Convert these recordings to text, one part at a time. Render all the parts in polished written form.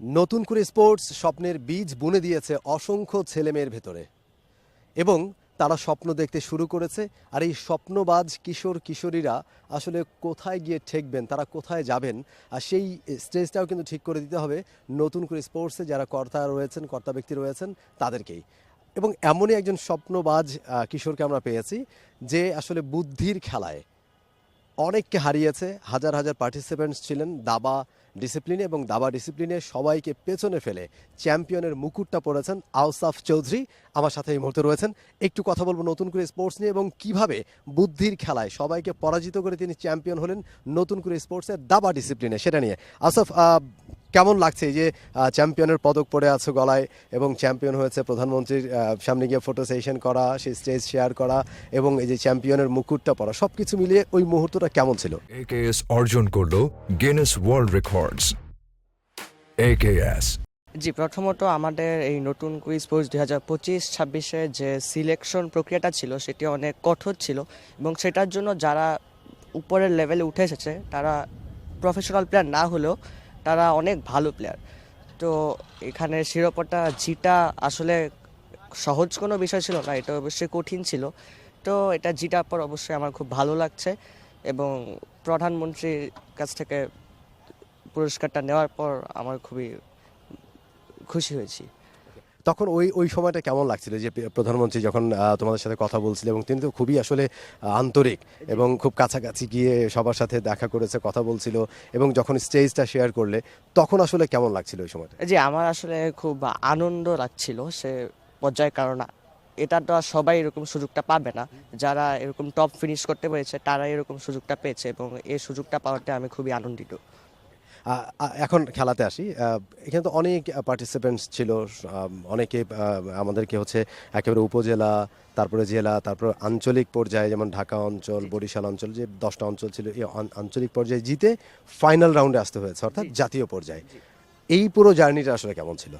নতুন করে স্পোর্টস স্বপ্নের বীজ বুনে দিয়েছে অসংখ্য ছেলেমেয়ের ভেতরে এবং তারা স্বপ্ন দেখতে শুরু করেছে। আর এই স্বপ্নবাজ কিশোর কিশোরীরা আসলে কোথায় গিয়ে ঠেকবেন, তারা কোথায় যাবেন, আর সেই স্টেজটাও কিন্তু ঠিক করে দিতে হবে নতুন করে স্পোর্টসে যারা কর্তা ব্যক্তি রয়েছেন তাদেরকেই। এবং এমনই একজন স্বপ্নবাজ কিশোরকে আমরা পেয়েছি যে আসলে বুদ্ধির খেলায় অনেককে হারিয়েছে। হাজার হাজার পার্টিসিপেন্টস ছিলেন দাবা ডিসিপ্লিনে এবং দাবা ডিসিপ্লিনে সবাইকে পেছনে ফেলে চ্যাম্পিয়নের মুকুটটা পড়েছেন আওসাফ চৌধুরী। আমার সাথে এই মুহূর্তে রয়েছেন, একটু কথা বলবো নতুন করে স্পোর্টস নিয়ে এবং কিভাবে বুদ্ধির খেলায় সবাইকে পরাজিত করে তিনি চ্যাম্পিয়ন হলেন নতুন করে স্পোর্টসের দাবা ডিসিপ্লিনে, সেটা নিয়ে। আওসাফ, কেমন লাগছে এই যে চ্যাম্পিয়নের পদক পড়ে আছে গলায় এবং চ্যাম্পিয়ন হয়েছে, প্রধানমন্ত্রীর সামনে গিয়ে ফটো সেশন করা, সেই স্টেজ শেয়ার করা এবং এই যে চ্যাম্পিয়নের মুকুটটা পরা, সব কিছু মিলিয়ে ওই মুহূর্তটা কেমন ছিল? একেএস অর্জন করলো গিনেস ওয়ার্ল্ড রেকর্ডস। একেএস জি, প্রথমত আমাদের এই নতুন কুইজ স্পোর্টস 2025-26-এ যে সিলেকশন প্রক্রিয়াটা ছিল সেটি অনেক কঠোর ছিল এবং সেটার জন্য যারা উপরের লেভেলে উঠে এসেছে তারা প্রফেশনাল প্লেয়ার না হলেও তারা অনেক ভালো প্লেয়ার। তো এখানে শিরোপাটা জিতা আসলে সহজ কোনো বিষয় ছিল না, এটা অবশ্যই কঠিন ছিল। তো এটা জিতার পর অবশ্যই আমার খুব ভালো লাগছে এবং প্রধানমন্ত্রীর কাছ থেকে পুরস্কারটা নেওয়ার পর আমার খুবই খুশি হয়েছি। তখন ওই ওই সময়টা কেমন লাগছিল যে প্রধানমন্ত্রী যখন তোমাদের সাথে কথা বলছিল এবং তিনি তো খুবই আসলে আন্তরিক এবং খুব কাছাকাছি গিয়ে সবার সাথে দেখা করেছে, কথা বলছিল এবং যখন স্টেজটা শেয়ার করলে তখন আসলে কেমন লাগছিল ওই সময়টা? জি, আমার আসলে খুব আনন্দ লাগছিল সে পর্যায়ে, কারণ এটা তো আর সবাই এরকম সুযোগটা পাবে না। যারা এরকম টপ ফিনিশ করতে পেরেছে তারা এরকম সুযোগটা পেয়েছে এবং এই সুযোগটা পাওয়াতে আমি খুবই আনন্দিত। এখন খেলাতে আসি। এখানে তো অনেক পার্টিসিপেন্টস ছিল, অনেকে আমাদেরকে হচ্ছে একেবারে উপজেলা, তারপরে জেলা, তারপর আঞ্চলিক পর্যায়ে যেমন ঢাকা অঞ্চল, বরিশাল অঞ্চল, যে 10টা অঞ্চল ছিল, এই আঞ্চলিক পর্যায়ে জিতে ফাইনাল রাউন্ডে আসতে হয়েছে, অর্থাৎ জাতীয় পর্যায়ে। এই পুরো জার্নিটা আসলে কেমন ছিল?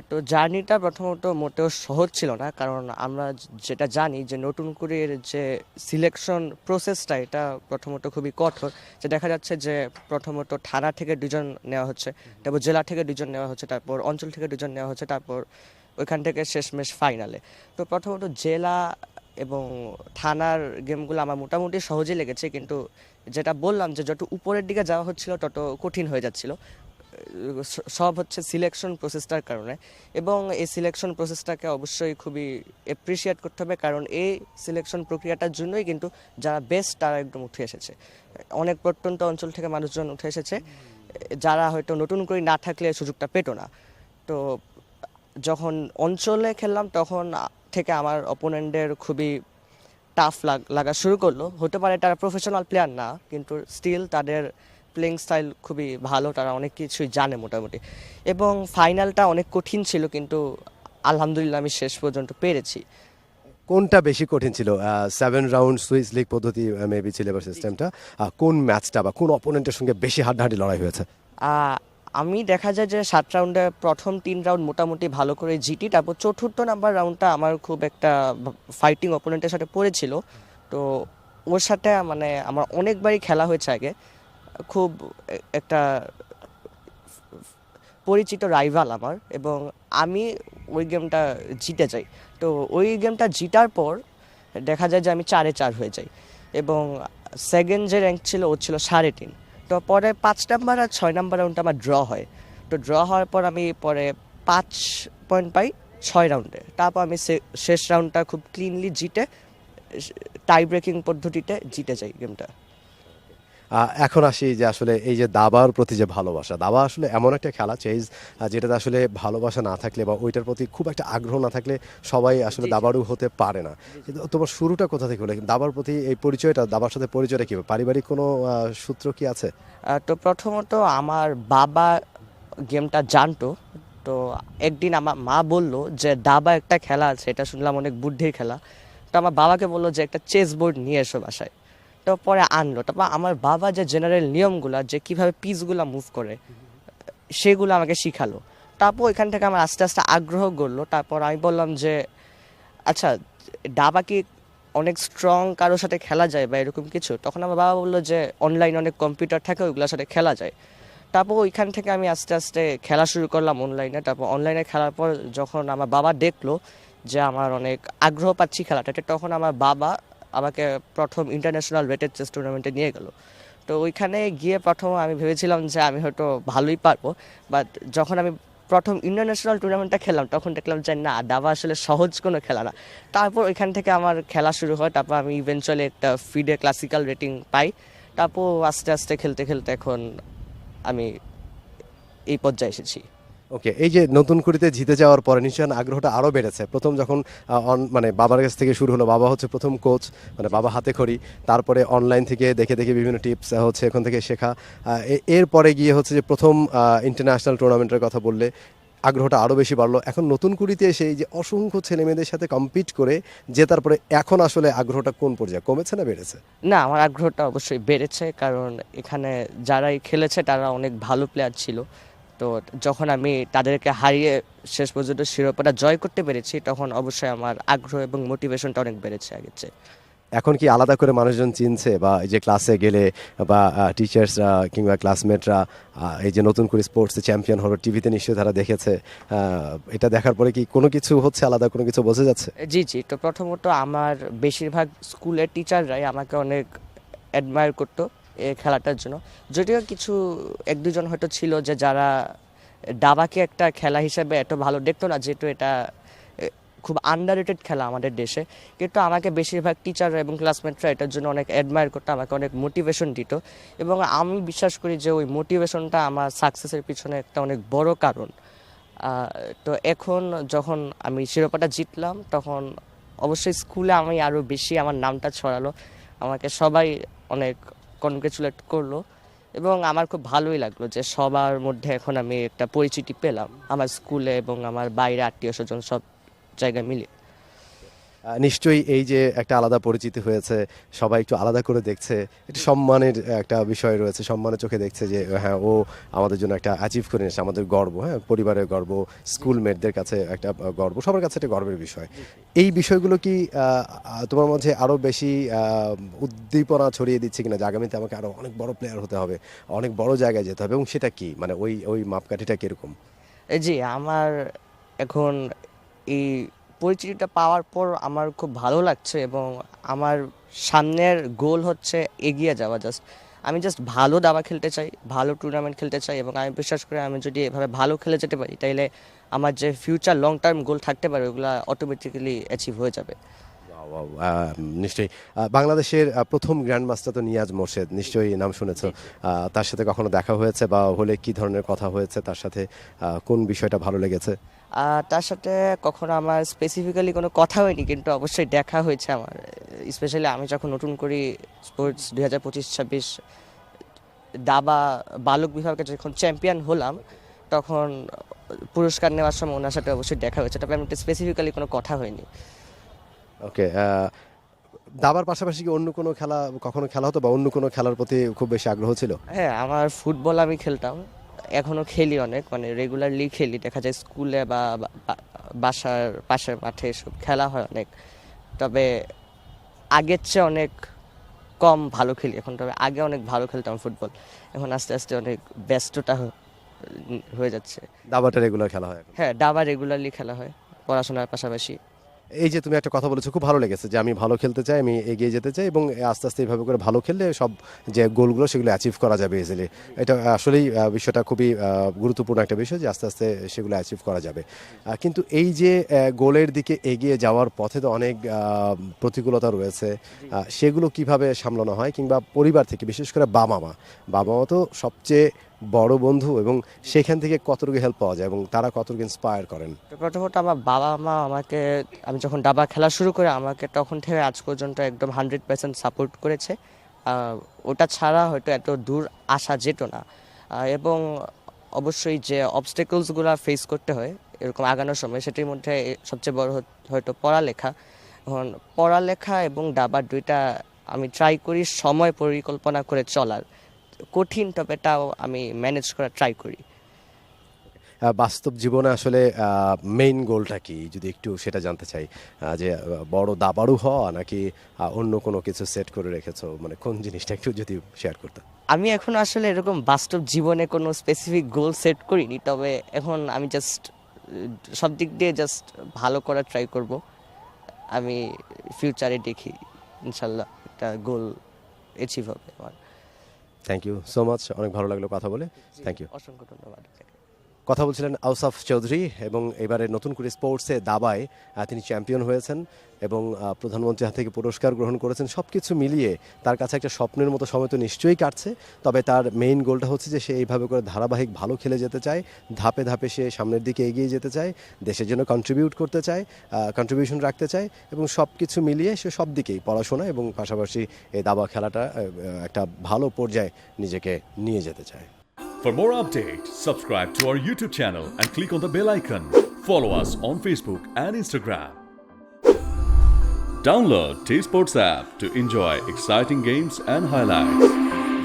তো জার্নিটা প্রথমত মোটেও সহজ ছিল না, কারণ আমরা যেটা জানি যে নতুন করে যে সিলেকশন প্রসেসটা এটা প্রথমত খুবই কঠোর। যে দেখা যাচ্ছে যে প্রথমত থানা থেকে 2জন নেওয়া হচ্ছে, তারপর জেলা থেকে 2জন নেওয়া হচ্ছে, তারপর অঞ্চল থেকে 2জন নেওয়া হচ্ছে, তারপর ওইখান থেকে শেষমেশ ফাইনালে। তো প্রথমত জেলা এবং থানার গেমগুলো আমার মোটামুটি সহজই লেগেছে, কিন্তু যেটা বললাম যে যত উপরের দিকে যাওয়া হচ্ছিল তত কঠিন হয়ে যাচ্ছিল। সব হচ্ছে সিলেকশন প্রসেসটার কারণে এবং এই সিলেকশন প্রসেসটাকে অবশ্যই খুবই অ্যাপ্রিসিয়েট করতে হবে, কারণ এই সিলেকশন প্রক্রিয়াটার জন্যই কিন্তু যারা বেস্ট তারা একদম উঠে এসেছে। অনেক প্রত্যন্ত অঞ্চল থেকে মানুষজন উঠে এসেছে যারা হয়তো নতুন করে না থাকলে সুযোগটা পেত না। তো যখন অঞ্চলে খেললাম তখন থেকে আমার অপোনেন্টদের খুবই টাফ লাগা শুরু করলো। হতে পারে তারা প্রফেশনাল প্লেয়ার না, কিন্তু স্টিল তাদের প্লেইং স্টাইল খুবই ভালো, তারা অনেক কিছুই জানে মোটামুটি। এবং ফাইনালটা অনেক কঠিন ছিল, কিন্তু আলহামদুলিল্লাহ আমি শেষ পর্যন্ত পেরেছি। কোনটা বেশি কঠিন ছিল? 7 রাউন্ড সুইস লিগ পদ্ধতি মেবি ছিল এবার সিস্টেমটা। কোন ম্যাচটা বা কোন অপোনেন্টের সঙ্গে বেশি হাড্ডাহাড্ডি লড়াই হয়েছে? আমি দেখা যায় যে 7 রাউন্ডে প্রথম 3 রাউন্ড মোটামুটি ভালো করে জিতি, তারপর চতুর্থ নাম্বার রাউন্ডটা আমার খুব একটা ফাইটিং অপোনেন্টের সাথে পড়েছিল। তো ওর সাথে মানে আমার অনেকবারই খেলা হয়েছে আগে, খুব একটা পরিচিত রাইভাল আমার, এবং আমি ওই গেমটা জিতে যাই। তো ওই গেমটা জিতার পর দেখা যায় যে আমি 4-4 হয়ে যাই এবং সেকেন্ড যে র্যাঙ্ক ছিল ও ছিল 3.5। তো পরে 5 নাম্বার আর 6 নাম্বার রাউন্ডটা আমার ড্র হয়। তো ড্র হওয়ার পর আমি পরে 5 পয়েন্ট পাই 6 রাউন্ডে। তারপর আমি শেষ রাউন্ডটা খুব ক্লিনলি জিতে টাই ব্রেকিং পদ্ধতিতে জিতে যাই গেমটা। এখন আসি যে আসলে এই যে দাবার প্রতি যে ভালোবাসা, দাবা আসলে এমন একটা খেলা চেজ যেটাতে আসলে ভালোবাসা না থাকলে বা ওইটার প্রতি খুব একটা আগ্রহ না থাকলে সবাই আসলে দাবাড়ু হতে পারে না। কিন্তু তোমার শুরুটা কোথা থেকে হলো দাবার প্রতি এই পরিচয়টা, দাবার সাথে পরিচয়টা কীভাবে, পারিবারিক কোনো সূত্র কি আছে? তো প্রথমত আমার বাবা গেমটা জানতো। তো একদিন আমার মা বলল যে দাবা একটা খেলা আছে, এটা শুনলাম অনেক বুদ্ধির খেলা। তো আমার বাবাকে বললো যে একটা চেস বোর্ড নিয়ে এসো বাসায়। তো পরে আনলো। তারপর আমার বাবা যে জেনারেল নিয়মগুলো, যে কীভাবে পিসগুলো মুভ করে সেগুলো আমাকে শিখালো। তারপর এখান থেকে আমার আস্তে আস্তে আগ্রহ গড়লো। তারপর আমি বললাম যে আচ্ছা, দাবা কি অনেক স্ট্রং কারোর সাথে খেলা যায় বা এরকম কিছু? তখন আমার বাবা বললো যে অনলাইনে অনেক কম্পিউটার থাকে, ওইগুলোর সাথে খেলা যায়। তারপর ওইখান থেকে আমি আস্তে আস্তে খেলা শুরু করলাম অনলাইনে। তারপর অনলাইনে খেলার পর যখন আমার বাবা দেখলো যে আমার অনেক আগ্রহ পাচ্ছি খেলাটাতে, তখন আমার বাবা আমাকে প্রথম ইন্টারন্যাশনাল ওয়েটেড চেস টুর্নামেন্টে নিয়ে গেল। তো ওইখানে গিয়ে প্রথম আমি ভেবেছিলাম যে আমি হয়তো ভালোই পারবো, বাট যখন আমি প্রথম ইন্টারন্যাশনাল টুর্নামেন্টটা খেললাম তখন দেখলাম যে না, দাবা আসলে সহজ কোনো খেলা না। তারপর ওইখান থেকে আমার খেলা শুরু হয়। তারপর আমি ইভেনচুয়ালি একটা ফিডে ক্লাসিক্যাল রেটিং পাই। তারপর আস্তে আস্তে খেলতে খেলতে এখন আমি এই পর্যায়ে এসেছি। ওকে, এই যে নতুন কুড়িতে জিতে যাওয়ার পরে নিশ্চয়ই আগ্রহটা আরও বেড়েছে। প্রথম যখন মানে বাবার কাছ থেকে শুরু হলো, বাবা হচ্ছে প্রথম কোচ, মানে বাবা হাতে খড়ি, তারপরে অনলাইন থেকে দেখে দেখে বিভিন্ন টিপস হচ্ছে এখান থেকে শেখা। এরপরে গিয়ে হচ্ছে যে প্রথম ইন্টারন্যাশনাল টুর্নামেন্টের কথা বললে আগ্রহটা আরও বেশি বাড়লো। এখন নতুন কুড়িতে এসে এই যে অসংখ্য ছেলেমেয়েদের সাথে কম্পিট করে জেতার পরে এখন আসলে আগ্রহটা কোন পর্যায়ে, কমেছে না বেড়েছে? না, আমার আগ্রহটা অবশ্যই বেড়েছে, কারণ এখানে যারাই খেলেছে তারা অনেক ভালো প্লেয়ার ছিল। তো যখন আমি তাদেরকে হারিয়ে শেষ পর্যন্ত শিরোপাটা জয় করতে পেরেছি, তখন অবশ্যই আমার আগ্রহ এবং মোটিভেশনটা অনেক বেড়েছে আগের চেয়ে। এখন কি আলাদা করে মানুষজন চিনছে, বা এই যে ক্লাসে গেলে বা টিচার্সরা কিংবা ক্লাসমেটরা এই যে নতুন করে স্পোর্টসে চ্যাম্পিয়ন হলো, টিভিতে নিশ্চয়ই তারা দেখেছে, এটা দেখার পরে কি কোনো কিছু হচ্ছে, আলাদা কোনো কিছু বোঝা যাচ্ছে? জি জি, তো প্রথমত আমার বেশিরভাগ স্কুলের টিচাররাই আমাকে অনেক অ্যাডমায়ার করতো এই খেলাটার জন্য। যদিও কিছু এক দুজন হয়তো ছিল যে যারা দাবাকে একটা খেলা হিসেবে এত ভালো দেখতো না, যেহেতু এটা খুব আন্ডাররেটেড খেলা আমাদের দেশে। কিন্তু আমাকে বেশিরভাগ টিচার এবং ক্লাসমেটরা এটার জন্য অনেক অ্যাডমায়ার করতো, আমাকে অনেক মোটিভেশন দিত। এবং আমি বিশ্বাস করি যে ওই মোটিভেশনটা আমার সাকসেসের পিছনে একটা অনেক বড় কারণ। তো এখন যখন আমি শিরোপাটা জিতলাম, তখন অবশ্যই স্কুলে আমি আরও বেশি আমার নামটা ছড়ালো, আমাকে সবাই অনেক কনগ্রেচুলেট করলো। এবং আমার খুব ভালোই লাগলো যে সবার মধ্যে এখন আমি একটা পরিচিতি পেলাম, আমার স্কুলে এবং আমার বাইরে আত্মীয় স্বজন সব জায়গায় মিলিয়ে। নিশ্চয়ই এই যে একটা আলাদা পরিচিতি হয়েছে, সবাই একটু আলাদা করে দেখছে, এটা সম্মানের একটা বিষয় রয়েছে, সম্মানের চোখে দেখছে যে হ্যাঁ, ও আমাদের জন্য একটা অ্যাচিভ করে নিয়েছে, আমাদের গর্ব, হ্যাঁ, পরিবারের গর্ব, স্কুলমেটদের কাছে একটা গর্ব, সবার কাছে একটা গর্বের বিষয়। এই বিষয়গুলো কি তোমার মাঝে আরও বেশি উদ্দীপনা ছড়িয়ে দিচ্ছে কিনা, যে আগামীতে আমাকে আরও অনেক বড় প্লেয়ার হতে হবে, অনেক বড় জায়গায় যেতে হবে, এবং সেটা কি, মানে ওই ওই মাপকাঠিটা কিরকম? জি, আমার এখন এই পরিচিতিটা পাওয়ার পর আমার খুব ভালো লাগছে, এবং আমার সামনের গোল হচ্ছে এগিয়ে যাওয়া। আমি জাস্ট ভালো দাবা খেলতে চাই, ভালো টুর্নামেন্ট খেলতে চাই, এবং আমি বিশ্বাস করি আমি যদি এভাবে ভালো খেলে যেতে পারি, তাইলে আমার যে ফিউচার লং টার্ম গোল থাকতে পারে ওগুলো অটোমেটিক্যালি অ্যাচিভ হয়ে যাবে। Wow, নিশ্চয়ই বাংলাদেশের প্রথম গ্র্যান্ড মাস্টার তো নিয়াজ মোর্শেদ, নিশ্চয়ই নাম শুনেছো। তার সাথে কখনো দেখা হয়েছে, বা হলে কি ধরনের কথা হয়েছে তার সাথে, কোন বিষয়টা ভালো লেগেছে? তার সাথে কখনো আমার স্পেসিফিক্যালি কোনো কথা হয়নি, কিন্তু অবশ্যই দেখা হয়েছে আমার। স্পেশালি আমি যখন নতুন করি স্পোর্টস 2025-26 দাবা বালক বিভাগে যখন চ্যাম্পিয়ন হলাম, তখন পুরস্কার নেওয়ার সময় ওনার সাথে অবশ্যই দেখা হয়েছে, তবে আমি স্পেসিফিক্যালি কোনো কথা হয়নি। ওকে, দাবার পাশাপাশি কি অন্য কোনো খেলা কখনো খেলা হতো, বা অন্য কোনো খেলার প্রতি খুব বেশি আগ্রহ ছিল? হ্যাঁ, আমার ফুটবল আমি খেলতাম, এখনো খেলি অনেক, মানে রেগুলারলি খেলি। দেখা যায় স্কুলে বা বাসার পাশের মাঠে এসব খেলা হয় অনেক। তবে আগের চেয়ে অনেক কম ভালো খেলি এখন, তবে আগে অনেক ভালো খেলতাম ফুটবল। এখন আস্তে আস্তে অনেক ব্যস্ততা হয়ে যাচ্ছে। দাবাটা রেগুলার খেলা হয় এখন? হ্যাঁ, দাবা রেগুলারলি খেলা হয় পড়াশোনার পাশাপাশি। এই যে তুমি একটা কথা বলেছো, খুব ভালো লেগেছে যে আমি ভালো খেলতে চাই, আমি এগিয়ে যেতে চাই, এবং আস্তে আস্তে এইভাবে করে ভালো খেললে সব যে গোলগুলো সেগুলো অ্যাচিভ করা যাবে ইজিলি। এটা আসলেই বিষয়টা খুবই গুরুত্বপূর্ণ একটা বিষয়, যে আস্তে আস্তে সেগুলো অ্যাচিভ করা যাবে। কিন্তু এই যে গোলের দিকে এগিয়ে যাওয়ার পথে তো অনেক প্রতিকূলতা রয়েছে, সেগুলো কিভাবে সামলানো হয়, কিংবা পরিবার থেকে, বিশেষ করে বাবা মা তো সবচেয়ে বড় বন্ধু, এবং সেখান থেকে কতটুকু হেল্প পাওয়া যায় এবং তারা কতটুকু ইন্সপায়ার করেন? তো প্রথমত আমার বাবা মা আমাকে, আমি যখন দাবা খেলা শুরু করে, আমাকে তখন থেকে আজ পর্যন্ত একদম 100% সাপোর্ট করেছে। ওটা ছাড়া হয়তো এত দূর আসা যেত না। এবং অবশ্যই যে অবস্টেকলসগুলো ফেস করতে হয় এরকম আগানোর সময়, সেটির মধ্যে সবচেয়ে বড় হয়তো পড়ালেখা। এখন পড়ালেখা এবং দাবা দুইটা আমি ট্রাই করি সময় পরিকল্পনা করে চলার। কঠিন, তবে তাও আমি ম্যানেজ করার ট্রাই করি। বাস্তব জীবনে আসলে মেইন গোলটা কি যদি একটু সেটা জানতে চাই, যে বড় দাবাড়ু হওয়া নাকি অন্য কোনো কিছু সেট করে রেখেছো, মানে কোন জিনিসটা একটু যদি শেয়ার করতে। আমি এখন আসলে এরকম বাস্তব জীবনে কোনো স্পেসিফিক গোল সেট করিনি, তবে এখন আমি জাস্ট সব দিক দিয়ে জাস্ট ভালো করার ট্রাই করব। আমি ফিউচারে দেখি ইনশাল্লাহ একটা গোল অ্যাচিভ হবে আমার। থ্যাংক ইউ সো মাচ, অনেক ভালো লাগলো কথা বলে, থ্যাংক ইউ। অসংখ্য ধন্যবাদ। কথা বলছিলেন আউসাফ চৌধুরী, এবং এবারে নতুন করে স্পোর্টসে দাবায় তিনি চ্যাম্পিয়ন হয়েছেন এবং প্রধানমন্ত্রীর হাত থেকে পুরস্কার গ্রহণ করেছেন। সব কিছু মিলিয়ে তার কাছে একটা স্বপ্নের মতো সময় তো নিশ্চয়ই কাটছে, তবে তার মেইন গোলটা হচ্ছে যে সে এইভাবে করে ধারাবাহিক ভালো খেলে যেতে চায়, ধাপে ধাপে সে সামনের দিকে এগিয়ে যেতে চায়, দেশের জন্য কন্ট্রিবিউট করতে চায়, কন্ট্রিবিউশন রাখতে চায়, এবং সব কিছু মিলিয়ে সে সব দিকেই পড়াশোনা এবং পাশাপাশি এই দাবা খেলাটা একটা ভালো পর্যায়ে নিজেকে নিয়ে যেতে চায়। For more updates, subscribe to our YouTube channel and click on the bell icon. Follow us on Facebook and Instagram. Download T-Sports app to enjoy exciting games and highlights.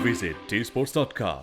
Visit tsports.com.